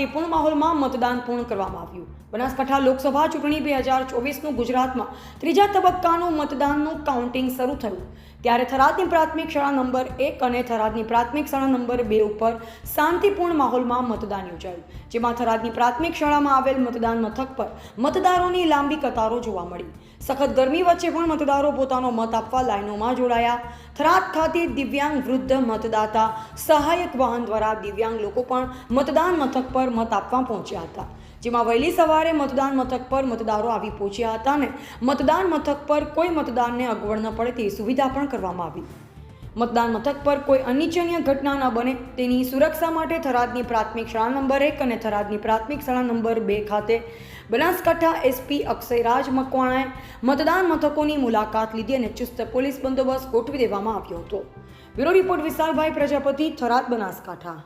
શાંતિપૂર્ણ માહોલમાં મતદાન પૂર્ણ કરવામાં આવ્યું. બનાસકાંઠા લોકસભા ચૂંટણી 2024નું ગુજરાતમાં ત્રીજા તબક્કાનું મતદાનનું કાઉન્ટિંગ શરૂ થયું ત્યારે થરાદની પ્રાથમિક શાળા નંબર 1 અને થરાદની પ્રાથમિક શાળા નંબર 2 ઉપર શાંતિપૂર્ણ માહોલમાં મતદાન યોજાયું, જેમાં થરાદની પ્રાથમિક શાળામાં આવેલ મતદાન મથક પર મતદારોની લાંબી કતારો જોવા મળી. સખત ગરમી વચ્ચે પણ મતદારો પોતાનો મત આપવા લાઈનોમાં જોડાયા. થરાદ ખાતે દિવ્યાંગ વૃદ્ધ મતદાતા સહાયક વાહન દ્વારા દિવ્યાંગ લોકો પણ મતદાન મથક પર મત આપવા પહોંચ્યા હતા, જેમાં વહેલી સવારે મતદાન મથક પર મતદારો આવી પહોંચ્યા હતા અને મતદાન મથક પર કોઈ મતદાનને અગવડ ન પડે તે સુવિધા પણ કરવામાં આવી. મતદાન મથક પર કોઈ અનિચ્છનીય ઘટના ન બને તેની સુરક્ષા માટે થરાદની પ્રાથમિક શાળા નંબર 1 અને થરાદની પ્રાથમિક શાળા નંબર 2 ખાતે બનાસકાંઠા એસપી અક્ષયરાજ મકવાણાએ મતદાન મથકોની મુલાકાત લીધી અને ચુસ્ત પોલીસ બંદોબસ્ત ગોઠવી દેવામાં આવ્યો હતો. બ્યુરો રિપોર્ટ વિશાલભાઈ પ્રજાપતિ, થરાદ, બનાસકાંઠા.